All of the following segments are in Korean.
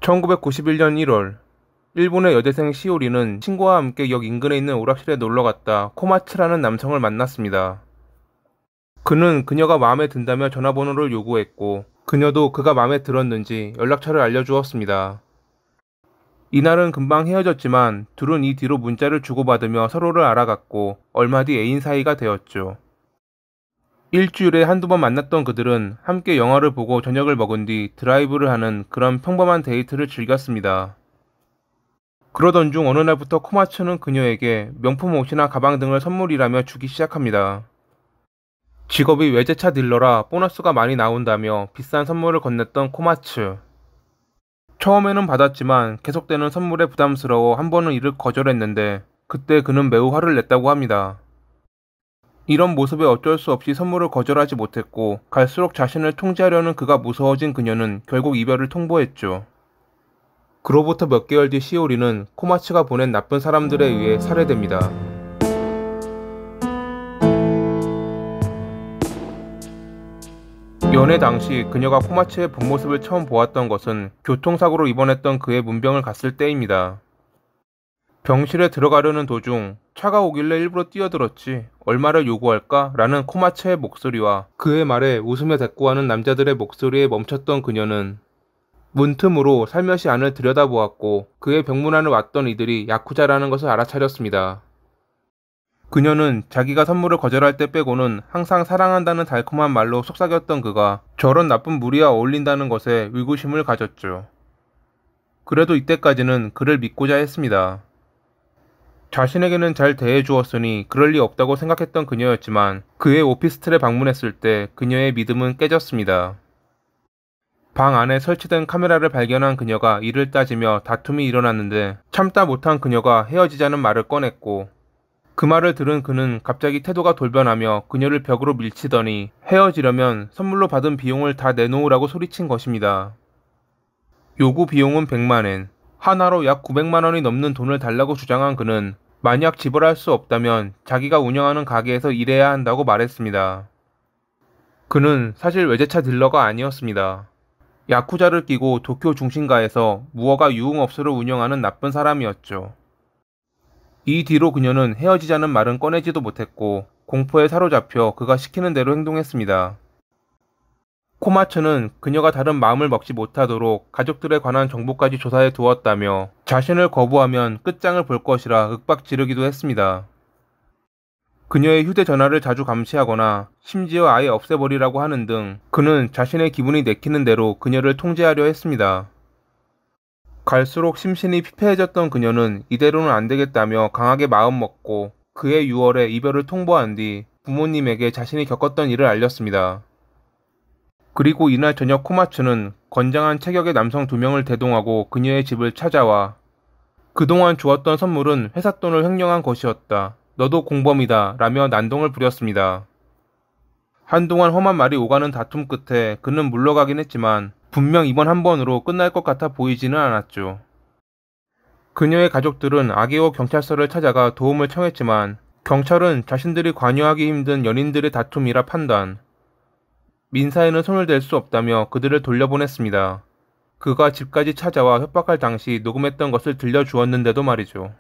1991년 1월, 일본의 여대생 시오리는 친구와 함께 역 인근에 있는 오락실에 놀러갔다 코마츠라는 남성을 만났습니다. 그는 그녀가 마음에 든다며 전화번호를 요구했고 그녀도 그가 마음에 들었는지 연락처를 알려주었습니다. 이날은 금방 헤어졌지만 둘은 이 뒤로 문자를 주고받으며 서로를 알아갔고 얼마 뒤 애인 사이가 되었죠. 일주일에 한두 번 만났던 그들은 함께 영화를 보고 저녁을 먹은 뒤 드라이브를 하는 그런 평범한 데이트를 즐겼습니다. 그러던 중 어느 날부터 코마츠는 그녀에게 명품 옷이나 가방 등을 선물이라며 주기 시작합니다. 직업이 외제차 딜러라 보너스가 많이 나온다며 비싼 선물을 건넸던 코마츠. 처음에는 받았지만 계속되는 선물에 부담스러워 한 번은 이를 거절했는데 그때 그는 매우 화를 냈다고 합니다. 이런 모습에 어쩔 수 없이 선물을 거절하지 못했고 갈수록 자신을 통제하려는 그가 무서워진 그녀는 결국 이별을 통보했죠. 그로부터 몇 개월 뒤 시오리는 코마츠가 보낸 나쁜 사람들에 의해 살해됩니다. 연애 당시 그녀가 코마츠의 본 모습을 처음 보았던 것은 교통사고로 입원했던 그의 문병을 갔을 때입니다. 병실에 들어가려는 도중 차가 오길래 일부러 뛰어들었지 얼마를 요구할까? 라는 코마츠의 목소리와 그의 말에 웃으며 대꾸하는 남자들의 목소리에 멈췄던 그녀는 문틈으로 살며시 안을 들여다보았고 그의 병문안을 왔던 이들이 야쿠자라는 것을 알아차렸습니다. 그녀는 자기가 선물을 거절할 때 빼고는 항상 사랑한다는 달콤한 말로 속삭였던 그가 저런 나쁜 무리와 어울린다는 것에 의구심을 가졌죠. 그래도 이때까지는 그를 믿고자 했습니다. 자신에게는 잘 대해주었으니 그럴 리 없다고 생각했던 그녀였지만 그의 오피스텔에 방문했을 때 그녀의 믿음은 깨졌습니다. 방 안에 설치된 카메라를 발견한 그녀가 이를 따지며 다툼이 일어났는데 참다 못한 그녀가 헤어지자는 말을 꺼냈고 그 말을 들은 그는 갑자기 태도가 돌변하며 그녀를 벽으로 밀치더니 헤어지려면 선물로 받은 비용을 다 내놓으라고 소리친 것입니다. 요구 비용은 100만엔, 하나로 약 900만원이 넘는 돈을 달라고 주장한 그는 만약 지불할 수 없다면 자기가 운영하는 가게에서 일해야 한다고 말했습니다. 그는 사실 외제차 딜러가 아니었습니다. 야쿠자를 끼고 도쿄 중심가에서 무허가 유흥업소를 운영하는 나쁜 사람이었죠. 이 뒤로 그녀는 헤어지자는 말은 꺼내지도 못했고 공포에 사로잡혀 그가 시키는 대로 행동했습니다. 코마츠는 그녀가 다른 마음을 먹지 못하도록 가족들에 관한 정보까지 조사해 두었다며 자신을 거부하면 끝장을 볼 것이라 윽박 지르기도 했습니다. 그녀의 휴대전화를 자주 감시하거나 심지어 아예 없애버리라고 하는 등 그는 자신의 기분이 내키는 대로 그녀를 통제하려 했습니다. 갈수록 심신이 피폐해졌던 그녀는 이대로는 안 되겠다며 강하게 마음먹고 그해 6월에 이별을 통보한 뒤 부모님에게 자신이 겪었던 일을 알렸습니다. 그리고 이날 저녁 코마츠는 건장한 체격의 남성 2명을 대동하고 그녀의 집을 찾아와 그동안 주었던 선물은 회사 돈을 횡령한 것이었다. 너도 공범이다. 라며 난동을 부렸습니다. 한동안 험한 말이 오가는 다툼 끝에 그는 물러가긴 했지만 분명 이번 한 번으로 끝날 것 같아 보이지는 않았죠. 그녀의 가족들은 아게오 경찰서를 찾아가 도움을 청했지만 경찰은 자신들이 관여하기 힘든 연인들의 다툼이라 판단, 민사에는 손을 댈 수 없다며 그들을 돌려보냈습니다. 그가 집까지 찾아와 협박할 당시 녹음했던 것을 들려주었는데도 말이죠.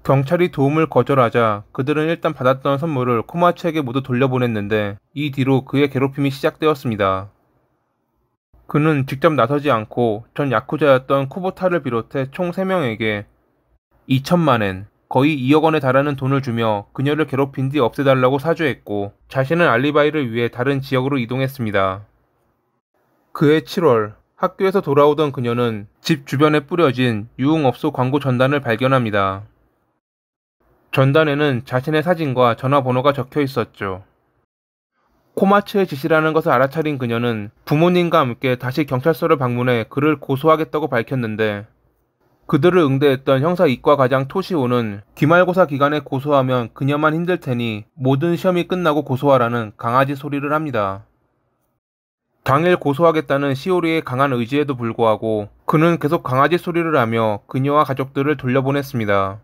경찰이 도움을 거절하자 그들은 일단 받았던 선물을 코마츠에게 모두 돌려보냈는데 이 뒤로 그의 괴롭힘이 시작되었습니다. 그는 직접 나서지 않고 전 야쿠자였던 쿠보타를 비롯해 총 3명에게 2천만엔, 거의 2억 원에 달하는 돈을 주며 그녀를 괴롭힌 뒤 없애달라고 사주했고 자신은 알리바이를 위해 다른 지역으로 이동했습니다. 그해 7월, 학교에서 돌아오던 그녀는 집 주변에 뿌려진 유흥업소 광고 전단을 발견합니다. 전단에는 자신의 사진과 전화번호가 적혀 있었죠. 코마츠의 짓이라는 것을 알아차린 그녀는 부모님과 함께 다시 경찰서를 방문해 그를 고소하겠다고 밝혔는데 그들을 응대했던 형사 이과과장 토시오는 기말고사 기간에 고소하면 그녀만 힘들 테니 모든 시험이 끝나고 고소하라는 강아지 소리를 합니다. 당일 고소하겠다는 시오리의 강한 의지에도 불구하고 그는 계속 강아지 소리를 하며 그녀와 가족들을 돌려보냈습니다.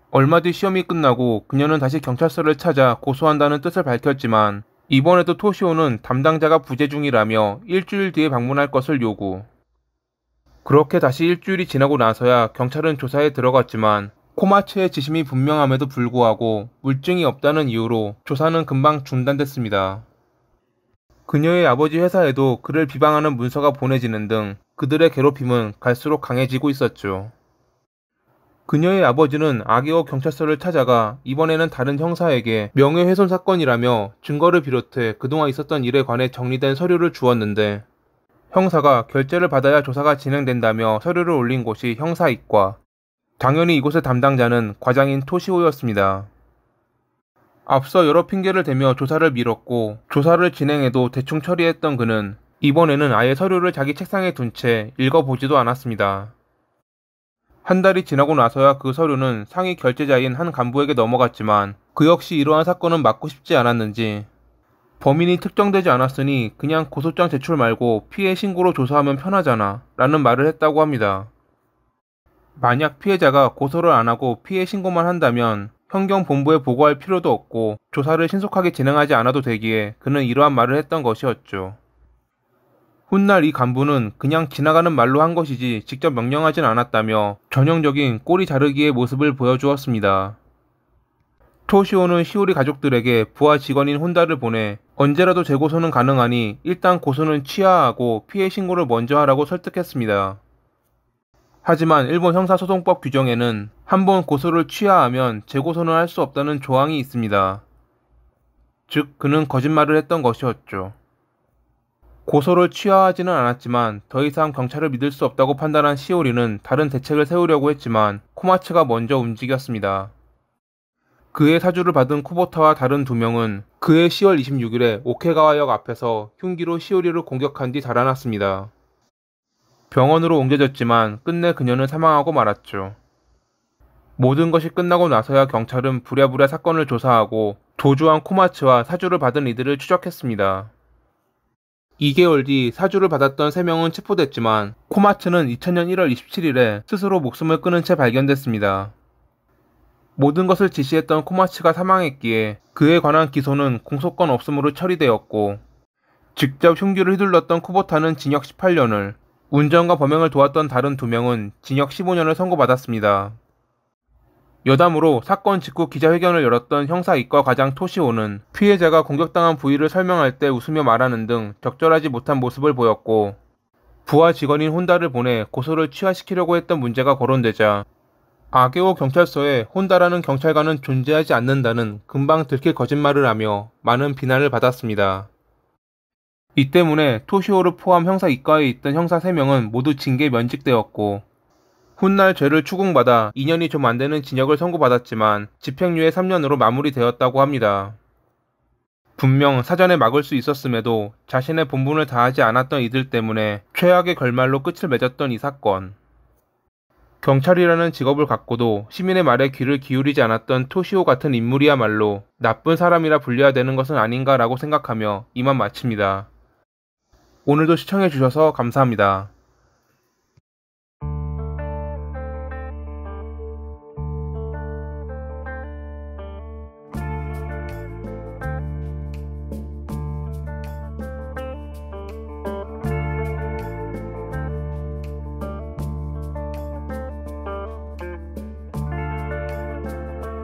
얼마 뒤 시험이 끝나고 그녀는 다시 경찰서를 찾아 고소한다는 뜻을 밝혔지만 이번에도 토시오는 담당자가 부재 중이라며 일주일 뒤에 방문할 것을 요구. 그렇게 다시 일주일이 지나고 나서야 경찰은 조사에 들어갔지만 코마츠의 지심이 분명함에도 불구하고 물증이 없다는 이유로 조사는 금방 중단됐습니다. 그녀의 아버지 회사에도 그를 비방하는 문서가 보내지는 등 그들의 괴롭힘은 갈수록 강해지고 있었죠. 그녀의 아버지는 아게오 경찰서를 찾아가 이번에는 다른 형사에게 명예훼손 사건이라며 증거를 비롯해 그동안 있었던 일에 관해 정리된 서류를 주었는데 형사가 결재를 받아야 조사가 진행된다며 서류를 올린 곳이 형사이과. 당연히 이곳의 담당자는 과장인 토시오였습니다. 앞서 여러 핑계를 대며 조사를 미뤘고 조사를 진행해도 대충 처리했던 그는 이번에는 아예 서류를 자기 책상에 둔 채 읽어보지도 않았습니다. 한 달이 지나고 나서야 그 서류는 상위 결재자인 한 간부에게 넘어갔지만 그 역시 이러한 사건은 맡고 싶지 않았는지 범인이 특정되지 않았으니 그냥 고소장 제출 말고 피해 신고로 조사하면 편하잖아 라는 말을 했다고 합니다. 만약 피해자가 고소를 안 하고 피해 신고만 한다면 현경본부에 보고할 필요도 없고 조사를 신속하게 진행하지 않아도 되기에 그는 이러한 말을 했던 것이었죠. 훗날 이 간부는 그냥 지나가는 말로 한 것이지 직접 명령하진 않았다며 전형적인 꼬리 자르기의 모습을 보여주었습니다. 토시오는 시오리 가족들에게 부하 직원인 혼다를 보내 언제라도 재고소는 가능하니 일단 고소는 취하하고 피해 신고를 먼저 하라고 설득했습니다. 하지만 일본 형사소송법 규정에는 한번 고소를 취하하면 재고소는 할 수 없다는 조항이 있습니다. 즉 그는 거짓말을 했던 것이었죠. 고소를 취하하지는 않았지만 더 이상 경찰을 믿을 수 없다고 판단한 시오리는 다른 대책을 세우려고 했지만 코마츠가 먼저 움직였습니다. 그의 사주를 받은 쿠보타와 다른 두 명은 그해 10월 26일에 오케가와역 앞에서 흉기로 시오리를 공격한 뒤 달아났습니다. 병원으로 옮겨졌지만 끝내 그녀는 사망하고 말았죠. 모든 것이 끝나고 나서야 경찰은 부랴부랴 사건을 조사하고 도주한 코마츠와 사주를 받은 이들을 추적했습니다. 2개월 뒤 사주를 받았던 3명은 체포됐지만 코마츠는 2000년 1월 27일에 스스로 목숨을 끊은 채 발견됐습니다. 모든 것을 지시했던 코마츠가 사망했기에 그에 관한 기소는 공소권 없음으로 처리되었고 직접 흉기를 휘둘렀던 쿠보타는 징역 18년을, 운전과 범행을 도왔던 다른 2명은 징역 15년을 선고받았습니다. 여담으로 사건 직후 기자회견을 열었던 형사이과 과장 토시오는 피해자가 공격당한 부위를 설명할 때 웃으며 말하는 등 적절하지 못한 모습을 보였고 부하 직원인 혼다를 보내 고소를 취하시키려고 했던 문제가 거론되자 아게오 경찰서에 혼다라는 경찰관은 존재하지 않는다는 금방 들킬 거짓말을 하며 많은 비난을 받았습니다. 이 때문에 토시오를 포함 형사 이과에 있던 형사 3명은 모두 징계 면직되었고 훗날 죄를 추궁받아 2년이 좀 안 되는 징역을 선고받았지만 집행유예 3년으로 마무리되었다고 합니다. 분명 사전에 막을 수 있었음에도 자신의 본분을 다하지 않았던 이들 때문에 최악의 결말로 끝을 맺었던 이 사건. 경찰이라는 직업을 갖고도 시민의 말에 귀를 기울이지 않았던 토시오 같은 인물이야말로 나쁜 사람이라 불려야 되는 것은 아닌가라고 생각하며 이만 마칩니다. 오늘도 시청해주셔서 감사합니다.